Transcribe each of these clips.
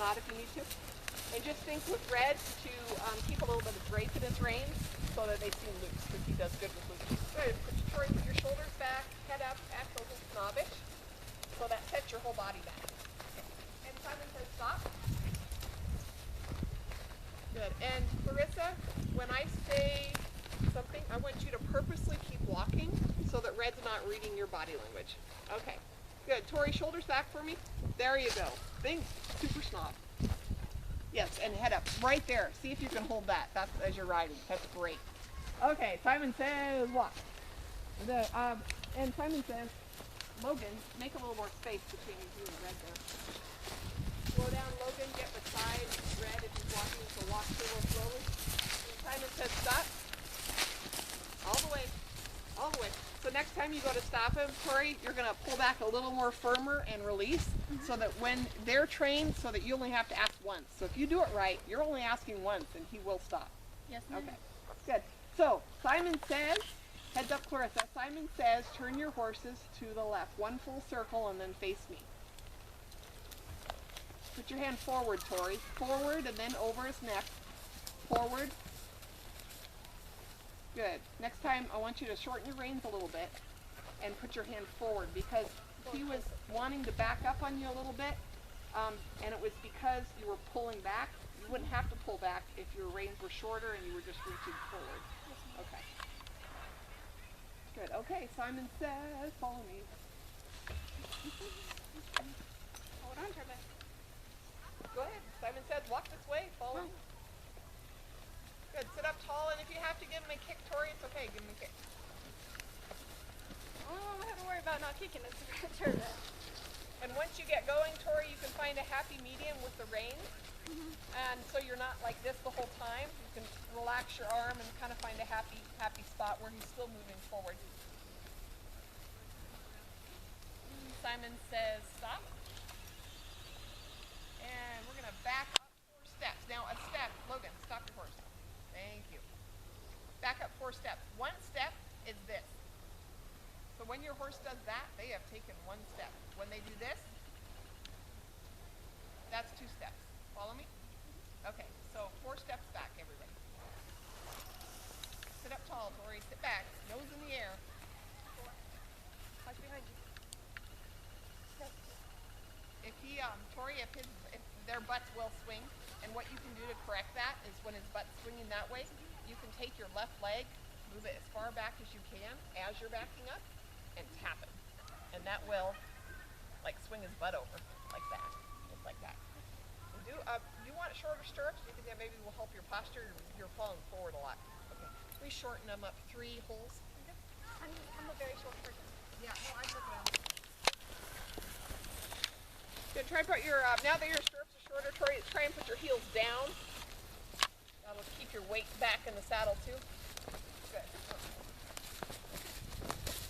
Not if you need to. And just think with Red to keep a little bit of drape in his reins so that they seem loose, because he does good with loose. Good. Put your shoulders back, head up, act a little snobbish. So that sets your whole body back. Okay. And Simon says stop. Good. And Clarissa, when I say something, I want you to purposely keep walking so that Red's not reading your body language. Okay. Good. Tori, shoulders back for me. There you go. Think super snob. Yes, and head up. Right there. See if you can hold that. That's as you're riding. That's great. Okay, Simon says walk. And Simon says, Logan, make a little more space between you and Red there. Slow down, Logan. Get beside Red if he's walking, so walk a little slowly. And Simon says stop. All the way. All the way. So next time you go to stop him, Tori, you're going to pull back a little more firmer and release so that when they're trained, so that you only have to ask once. So if you do it right, you're only asking once and he will stop. Yes, ma'am. Okay, good. So Simon says, heads up Clarissa, Simon says turn your horses to the left. One full circle and then face me. Put your hand forward, Tori. Forward and then over his neck. Forward. Good. Next time, I want you to shorten your reins a little bit and put your hand forward because he was wanting to back up on you a little bit, and it was because you were pulling back. You wouldn't have to pull back if your reins were shorter and you were just reaching forward. Okay. Good. Okay, Simon says, follow me. Hold on, Trevor. Go ahead. Simon says, walk this way, follow me. Good. Sit up tall, and if you have to give him a kick, Tori, it's okay. Give him a kick. I don't have to worry about not kicking it, Trevor. And once you get going, Tori, you can find a happy medium with the reins. And so you're not like this the whole time. You can relax your arm and kind of find a happy spot where he's still moving forward. Simon says stop. And we're going to back up 4 steps. Now a step, Logan, stop your horse. Thank you. Back up 4 steps. 1 step is this. So when your horse does that, they have taken 1 step. When they do this, that's 2 steps. Follow me? Okay, so 4 steps back, everybody. Sit up tall, Tori. Sit back. Nose in the air. Watch behind you. If Tori, if their butts will swing, and what you can do to correct that is when his butt's swinging that way, you can take your left leg, move it as far back as you can as you're backing up, and tap it. And that will, like, swing his butt over, like that, just like that. And you want shorter stirrups because that maybe will help your posture. You're falling forward a lot. Okay, we shorten them up 3 holes. I'm a very short person. Yeah, no, I'm looking at them. Good. Try and put your now that your stirrups are shorter, try and put your heels down. That'll keep your weight back in the saddle too. Good.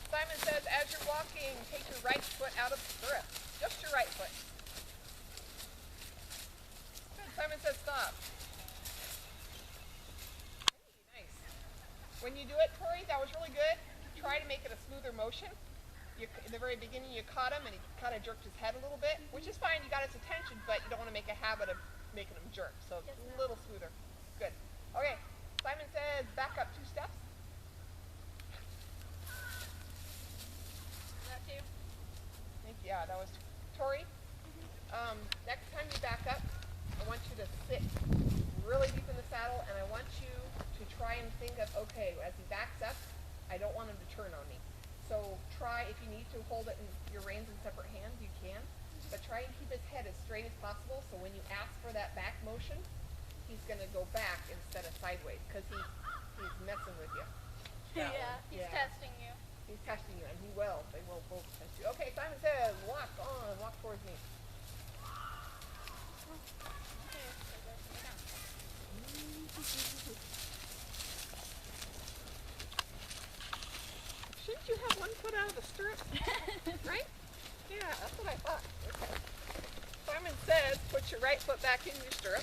Simon says, as you're walking, take your right foot out of the stirrup. Just your right foot. Good. Simon says, stop. Hey, nice. When you do it, Tori, that was really good. Try to make it a smoother motion. In the very beginning, you caught him, and he kind of jerked his head a little bit, which is fine. You got his attention, but you don't want to make a habit of making him jerk. So it's a little smoother. Good. Okay. Simon says, back up 2 steps. That too? Yeah, that was Tori. Next time you back up, I want you to sit really deep in the saddle, and I want you to try and think of, okay, as he backs up, I don't want him to turn on me. So try, if you need to hold it in your reins in separate hands, you can. But try and keep his head as straight as possible, so when you ask for that back motion, he's going to go back instead of sideways, because he's messing with you. Yeah, he's testing you. He's testing you, and he will. They will both test you. Okay, Simon says, walk on, walk towards me. Shouldn't you have 1 foot out of the stirrup? Right? Yeah, that's what I thought. Okay. Simon says, put your right foot back in your stirrup.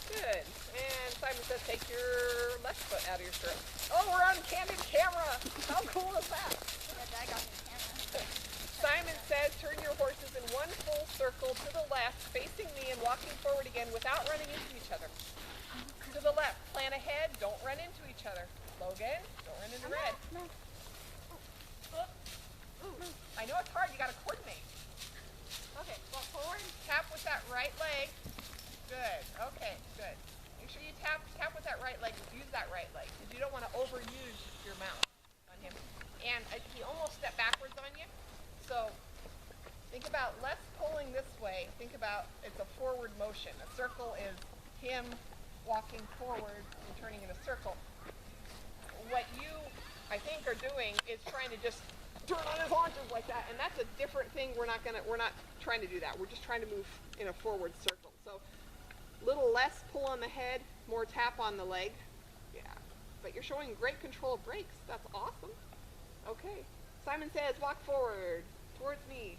Good. And Simon says, take your left foot out of your stirrup. Oh, we're on candid camera. How cool is that? Yeah, Dad got me the camera. Simon says turn your horses in one full circle to the left, facing me and walking forward again without running into each other. To the left, plan ahead, don't run into each other. Logan, don't run into Red. I know it's hard, you gotta coordinate. Okay, walk forward, tap with that right leg. Good, okay, good. Make sure you tap with that right leg, use that right leg, because you don't want to overuse your mouth on him. And he almost stepped backwards on you, so think about less pulling this way, think about it's a forward motion. A circle is him walking forward and turning in a circle. What you, I think, are doing is trying to just turn on his haunches like that, and that's a different thing. We're not trying to do that. We're just trying to move in a forward circle. So little less pull on the head, more tap on the leg. Yeah, but you're showing great control of brakes. That's awesome. Okay, Simon says walk forward towards me,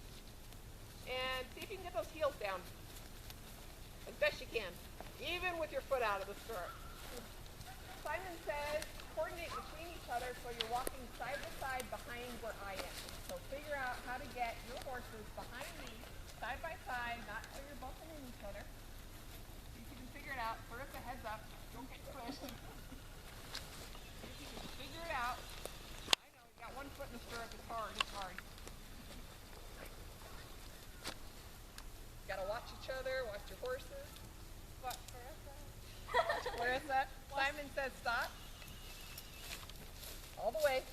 and see if you can get those heels down as best you can, even with your foot out of the stirrup. Simon says coordinate between each other so you're walking side to side behind where I am. So figure out how to get your horses behind me, side by side, not so you're bumping into each other. See if you can figure it out. Clarissa, heads up. Don't get squished. See if you can figure it out. I know, you got one foot in the stirrup. It's hard. It's hard. Gotta watch each other, watch your horses. Watch Clarissa. Watch Clarissa. Simon says stop. All the way,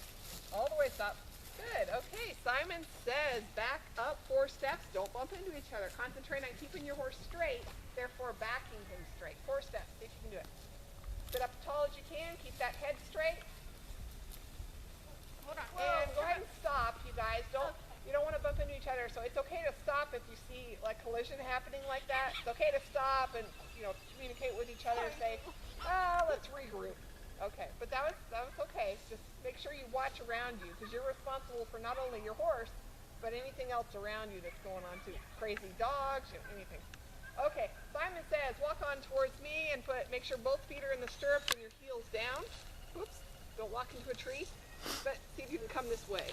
stop. Good, okay. Simon says back up 4 steps. Don't bump into each other. Concentrate on keeping your horse straight, therefore backing him straight. 4 steps, see if you can do it. Sit up as tall as you can. Keep that head straight. Hold on. And go ahead and stop, you guys. You don't want to bump into each other, so it's okay to stop if you see like collision happening like that. It's okay to stop and communicate with each other and say, let's regroup. Okay, but that was okay. Just make sure you watch around you because you're responsible for not only your horse, but anything else around you that's going on too. Crazy dogs, anything. Okay, Simon says walk on towards me and make sure both feet are in the stirrups and your heels down. Oops, don't walk into a tree. But see if you can come this way.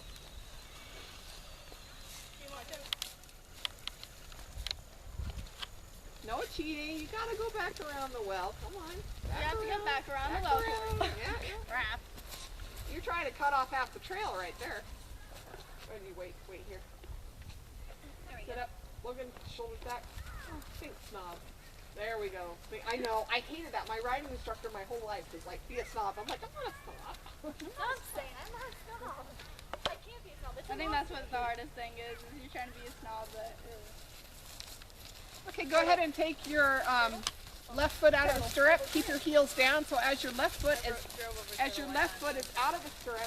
No cheating. You gotta go back around the well. Come on. You have to get back around the well. Yeah. Crap. You're trying to cut off half the trail right there. Wait here. There we Sit go. up. Logan, shoulders back. Think snob. There we go. I know. I hated that. My riding instructor my whole life was like, be a snob. I'm like, I'm not a snob. Stop saying I'm not a snob. I can't be a snob. I think that's what the hardest thing is you're trying to be a snob, but Okay, go ahead and take your left foot out of the stirrup. Keep your heels down. So as your left foot is out of the stirrup,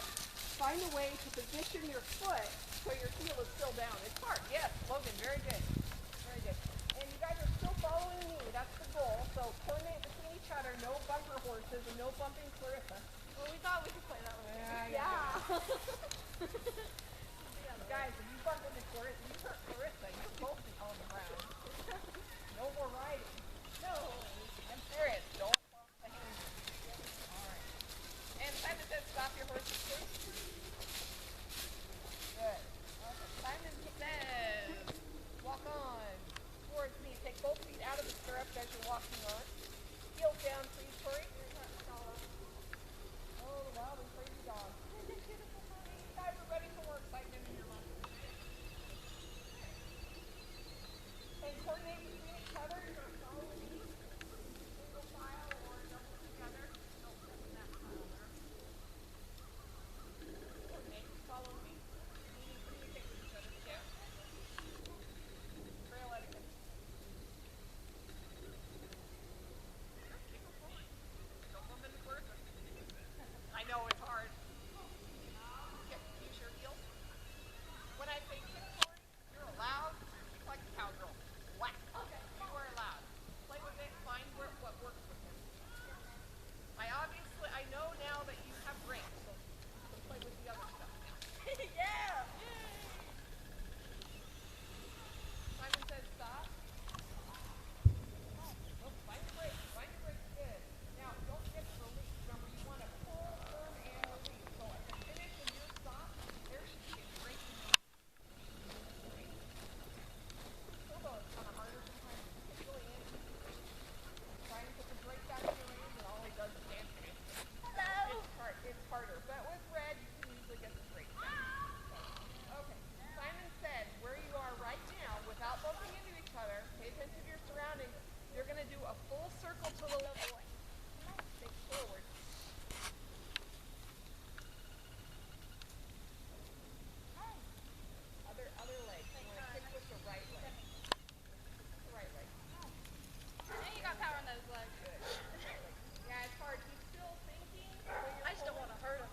find a way to position your foot so your heel is still down. It's hard. Yes, Logan, very good. Very good. And you guys are still following me. That's the goal. So coordinate between each other. No bumper horses and no bumping Clarissa. Well, we thought we could play that one. Yeah. Guys, if you bump into Clarissa, you hurt Clarissa. You're both on the ground. No more riding. No. I'm serious. Don't bump the hand. All right. And Simon says stop your horses, please. Good. Okay. Simon says walk on towards me. Take both feet out of the stirrups as you're walking on. Heels down, please, Tori. Oh, the wild and crazy dog. Beautiful pony. You guys are ready for more excitement in your life. And coordinate between each other. You're following me. Single file or double together. Don't step in that pile there. Coordinate. Follow me. You need to communicate with each other. Yeah. Trail etiquette. Keep it going. Don't bump into Clarissa. I know it's hard. Okay, use your heels. When I say kick forward, you're allowed to kick like a cowgirl. Whack. Okay. full circle to the left. Take forward. Other leg. You want to kick with the right leg. The right leg. And you got power on those legs. Good. Yeah, it's hard. He's still thinking. I just don't want to hurt him.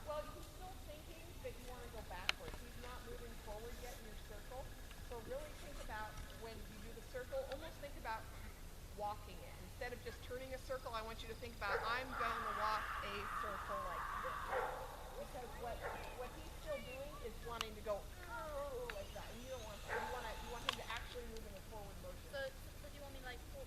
Well, he's still thinking that you want to go backwards. He's not moving forward yet in your circle. So really think about when you do the circle, almost think about walking it. Instead of just turning a circle, I want you to think about, I'm going to walk a circle like this. Because what he's still doing is wanting to go like that. And you don't want that. You want him to actually move in a forward motion. So do you want me like go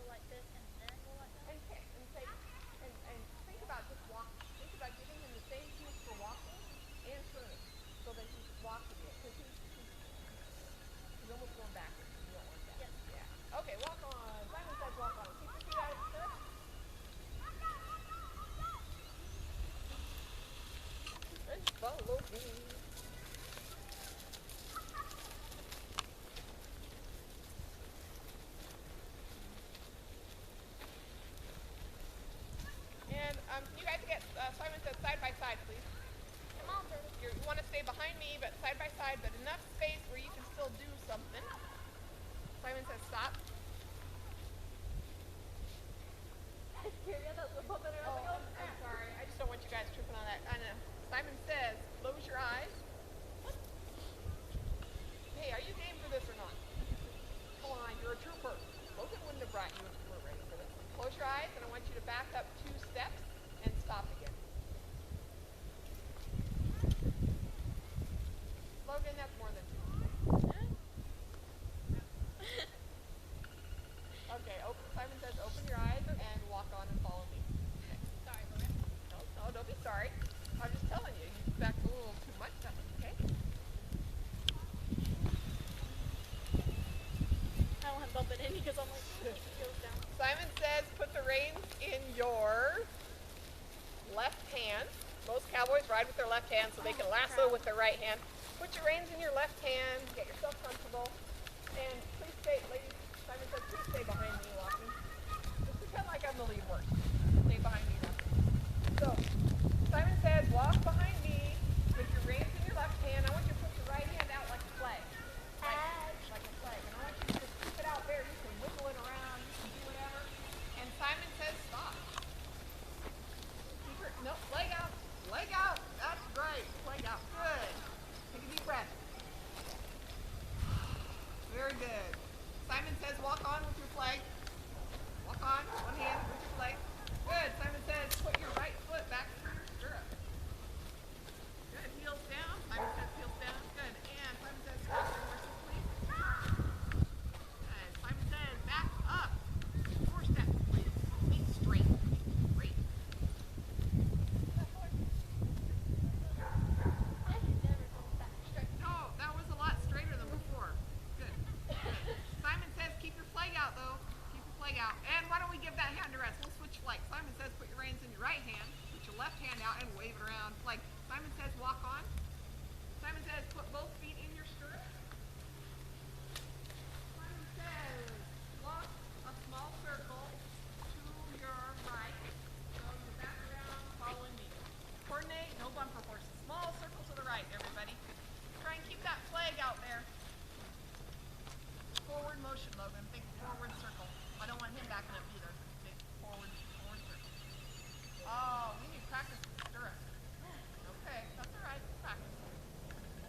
like this and then go like that? And kick and take and think about just walking. Think about giving him the same cues for walking and turning so that he's walking it. Because he's almost going backwards. You don't want that. Yes. Yeah. Okay, walk on. Simon says walk on. Keep your feet out of the stirrups. And follow me. And can you guys get Simon says side by side, please? Come on, Turtle. You want to stay behind me, but side by side, but enough space where you can still do something. Simon says stop. Oh, I'm sorry. I just don't want you guys tripping on that. I know. Simon says close your eyes. Hey, are you game for this or not? Come on, you're a trooper. Logan wouldn't have brought you if you weren't ready for this. Close your eyes, and I want you to back up 2 steps and stop again. Logan, that's more than 2. Okay, Simon says open your eyes and walk on and follow me. Okay. Sorry, Logan. No, don't be sorry. I'm just telling you, you backed a little too much. That's okay. I don't want him bumping into because I'm like, he goes down. Simon says put the reins in your left hand. Most cowboys ride with their left hand so they can lasso with their right hand. Put your reins in your left hand. Get yourself comfortable. And please stay, ladies. Simon says please stay behind me walking. Just pretend like I'm the lead horse. Stay behind me walking. So Simon says walk behind me with your reins in your left hand. I want you to put your right hand out like a flag. Like a flag. And I want you to just keep it out there. You can wiggle it around. You can do whatever. And Simon says stop. Keep your, no, leg out. Leg out. That's right. Leg out. Good. Take a deep breath. Very good. Simon says walk on with your flag. Walk on. One hand with your flag. Good. Simon says put your right foot back through your stirrup. Good. Heels down. Simon says heels down. Good. And Simon says stop your horses, please. Good. Simon says back up. 4 steps, please. Feet straight. Great. I can never go back. No, that was a lot straighter than before. Good. Simon says keep your flag out, though. Keep your flag out. And why don't we give that hand to rest? We'll switch flags. Simon says put your reins in your right hand. Put your left hand out and wave it around. Like Simon says walk on. Simon says put both feet in your stirrups. Simon says walk a small circle to your right. So you're back around following me. Coordinate, no bumper horses. Small circle to the right, everybody. Try and keep that flag out there. Forward motion, Logan. Think forward circle. I don't want him backing up either. Think forward circle. Oh, we need practice with stirrups. Okay, that's all right. Practice.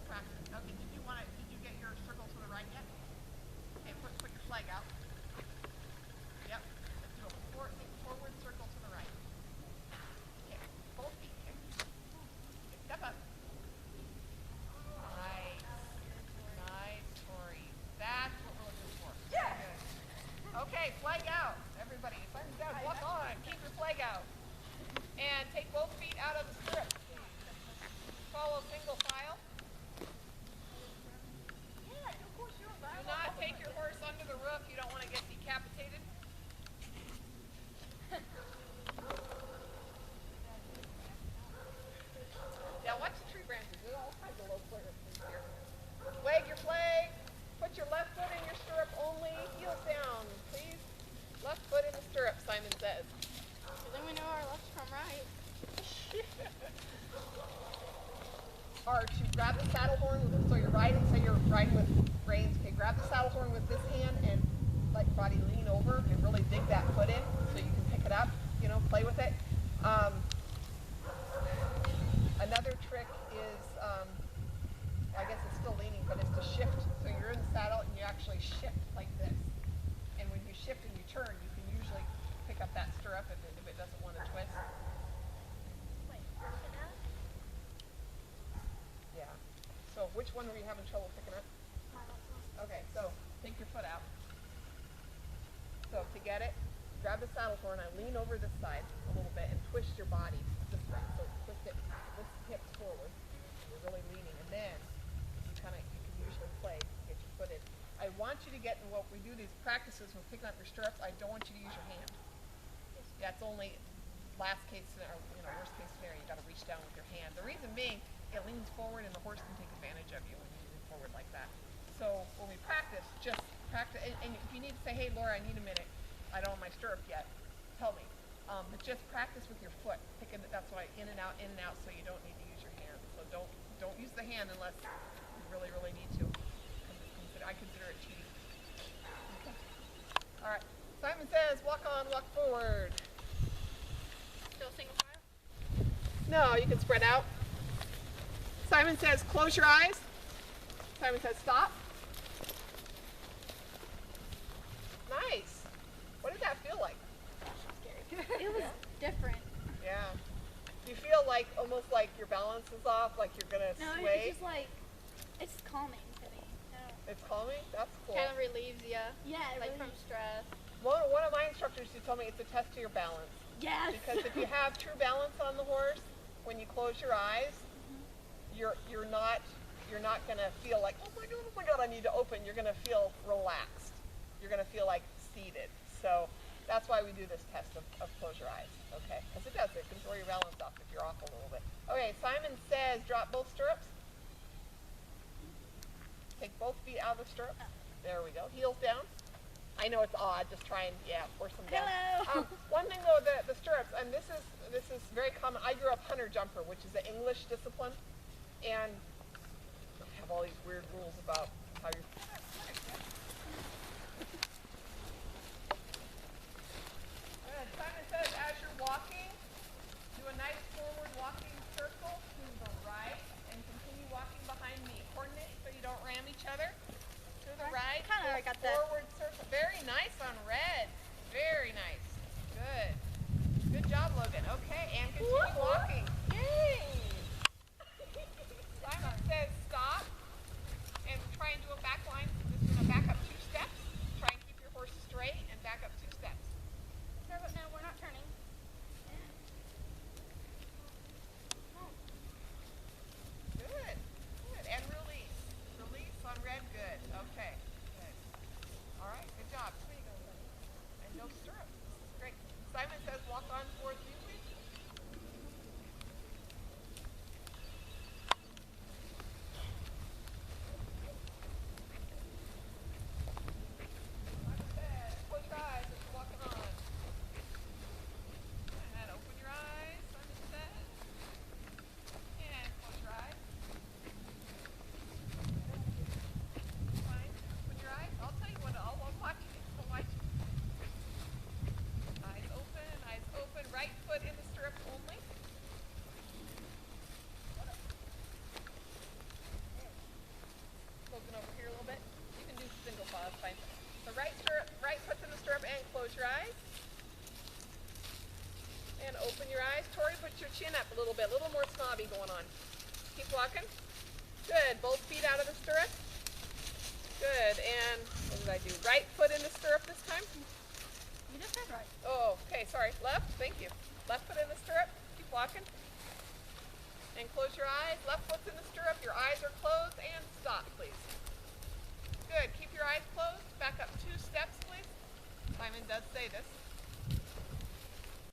Practice. Okay, did you get your circle to the right yet? Okay, put your flag out. Yep. Let's do a forward circle to the right. Okay, both feet. Okay. Okay, step up. Nice. Nice, Tori. That's what we're looking for. Yeah. Good. Okay, flag out. Everybody, Simon says walk on. Keep your flag out. And take both feet out of the stirrups, please. Follow single file. Yeah, of course you're right. Do not take your horse under the roof. You don't want to get decapitated. Yeah, watch the tree branches. There's all kinds of low clearances here. Wave your flag. Put your left foot in your stirrup only. Heels down, please. Left foot in the are to grab the saddle horn. So you're riding, say you're riding with reins. Okay, grab the saddle horn with this hand and let your body lean over and really dig that foot in so you can pick it up. You know, play with it. Another trick is, I guess it's still leaning, but it's to shift. So you're in the saddle and you actually shift like this. And when you shift and you turn, you can usually pick up that stirrup if it doesn't want to twist. Wait, enough? Yeah. So which one were you having trouble picking up? Okay, so take your foot out. So to get it, grab the saddle horn. I lean over this side a little bit and twist your body this way. So twist it, this hips forward. You're really leaning, and then you can usually play, get your foot in. I want you to get in what we do these practices when picking up your stirrups. I don't want you to use your hand. That's only last case scenario, worst case scenario. You got to reach down with your hand. The reason being, it leans forward, and the horse can take advantage of you when you lean forward like that. So when we practice, just practice. And if you need to say, "Hey, Laura, I need a minute. I don't have my stirrup yet," tell me. But just practice with your foot. Picking it. That's why in and out, so you don't need to use your hand. So don't use the hand unless you really, really need to. I consider it cheating. Okay. All right. Simon says, "Walk on, walk forward." Still single file? No, you can spread out. Simon says, "Close your eyes." Simon says, "Stop." Nice. What did that feel like? It was different. Yeah. Do you feel like almost like your balance is off, like you're gonna No, sway? it's just like, it's calming to me. It's calming? That's cool. Kind of relieves you, Yeah, it like really, from stress. One of my instructors who told me it's a test of your balance. yes. Because if you have true balance on the horse, when you close your eyes, you're not gonna feel like, oh my god, I need to open. You're gonna feel relaxed. You're gonna feel like seated. So that's why we do this test of close your eyes, okay? Because it can throw your balance off if you're off a little bit. Okay, Simon says drop both stirrups. Take both feet out of the stirrups. There we go. Heels down. I know it's odd. Just try and force them down. Hello. One thing though, the stirrups, and this is very common. I grew up hunter jumper, which is an English discipline, and I have all these weird rules about how you're. Simon says, as you're walking, do a nice forward walking circle to the right, and continue walking behind me. Coordinate so you don't ram each other. To the right. Kinda go got that. forward circle. Very nice on red. Very nice. Good. Good job, Logan. Okay, and continue walking. Yay! Simon says stop and try and do a back line. Just gonna back up 2 steps. Try and keep your horse straight and back up 2 steps. No, we're not turning. Good. Good. And release. Release on red. Good. Okay. Good. All right. Good job. And no stirrups. Great. Simon says walk on towards me, please. Simon says close your eyes as you're walking on. And open your eyes. Simon says. And close your eyes. Fine. Open your eyes. I'll tell you what. I'll watch you. I'll watch you. Eyes open. Eyes open. Right foot in the stirrups only. Open over here a little bit. You can do single file. It's fine. So right foot's in the stirrup and close your eyes. And open your eyes. Tori, put your chin up a little bit. A little more snobby going on. Keep walking. Good. Both feet out of the stirrup. Good. And what did I do? Right foot in the stirrup this time. You just said right. Oh, okay. Sorry. Left. Thank you. Left foot in the stirrup. Keep walking. And close your eyes. Left foot's in the stirrup. Your eyes are closed. And stop, please. Good. Keep your eyes closed. Back up 2 steps, please. Simon does say this.